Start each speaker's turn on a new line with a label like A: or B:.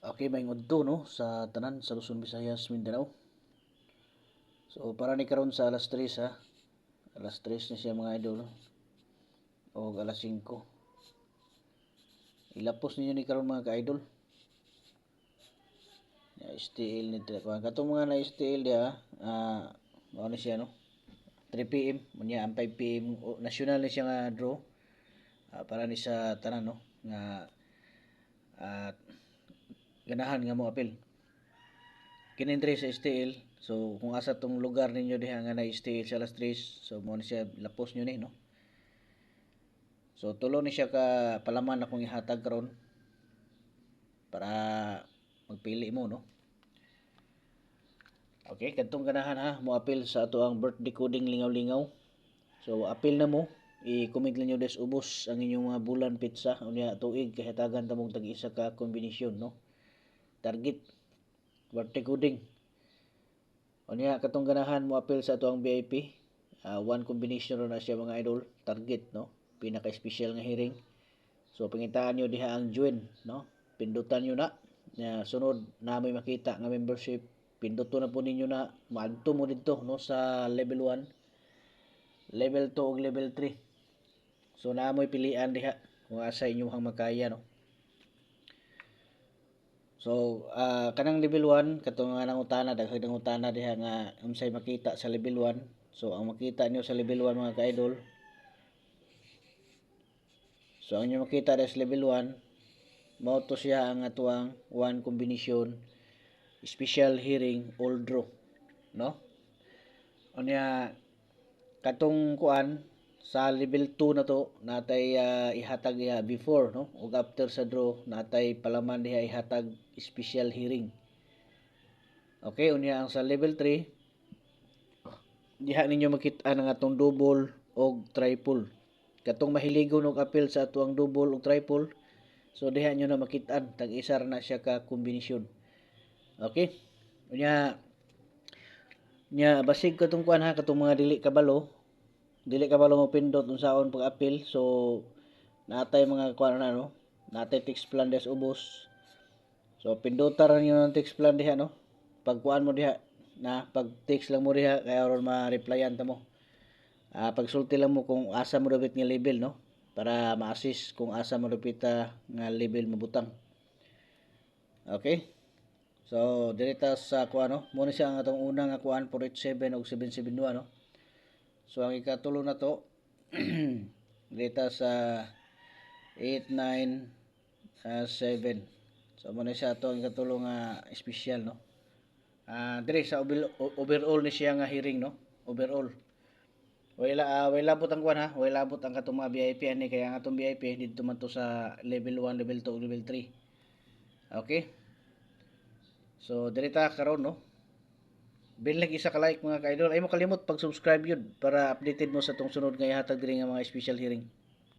A: Okay, may udto no sa tanan sa Luzon, Visayas, Mindanao. So para ni karon sa alas 3 ha. Alas 3 na siya mga idol o alas 5. Ilapos ninyo ni karon mga ka-idol. Ya STL ni kuan katong mga na STL dia mao ni siya no. 3 PM unya ang 5 PM national ni siya nga draw. Para ni sa tanan no nga ganahan nga mo apil. Kini diri sa STL. So kung asa tong lugar ninyo diha nga na STL sa alas 3, so mo ni siya lapos nyo ni no. So tulo ni siya ka palaman akong ihatag karon para magpili mo no. Okay, kadtong ganahan ha, mo apil sa ato ang birthday coding lingaw-lingaw. So apil na mo, i-comment lang nyo des ubos ang inyong mga bulan pizza unya tuig kahitagan ta mong tag-isa ka kombinasyon no. Target birthday coding. Unya katong ganahan mo apil sa ato ang VIP. One combination na siya mga idol, target no. Pinaka-special nga hearing. So pangitaan nyo diha ang join no. Pindutan nyo na. Sunod na may makita nga membership. Pinduto na po ninyo na maadto mo dito no sa level 1, level 2 ug level 3. So naamoy pilian diha kung asa inyong makaya no. So kanang level 1 katong nga nangutana daghang nangutana diha nga unsay makita sa level 1. So ang makita niyo sa level 1 mga ka-idol. So ang inyo makita sa level 1 mao to siya ang atuang one combination special hearing all draw no. Unya katong kuan sa level 2 na to natay ihatag diha before no ug after sa draw natay palaman diha ihatag special hearing. Okay, unya ang sa level 3 diha ninyo makita ang atong double og triple. Katong mahiligon og apil sa atuang double ug triple, so diha nyo na makit-an tag-isa na siya ka kombinasyon. Okay? Unya basig katong kuan ha katong mga dili kabalo mo pindot unsaon pag-apil. So natay mga kuan na no. Natay text plan des ubos. So pindutan ra niyo ng text plan diha no. Pag kuan mo diha na pag text lang mo diha kaya aron ma-replyan ta mo. Pagsulti lang mo kung asa mo dapat nga level no para ma-assist kung asa mo dapat nga level mabutang. Okay? So direta sa kuan no, mo ni siya ang atong unang nga kuan 487 ug 771 no. So ang ikatulo na to direta sa 897. So mo ni siya ato ang ikatulo nga special no. Dire sa overall ni siya nga hearing no, overall. Wala labot ang kuan ha, wala labot ang katong mga VIP ani kaya ang atong VIP dito man to sa level 1, level 2 ug level 3. Okay? So direta karon no. Bilang isa ka like mga ka-idol, ay mo kalimot pag-subscribe yun para updated mo sa tong sunod nga ihatag diri nga mga special hearing.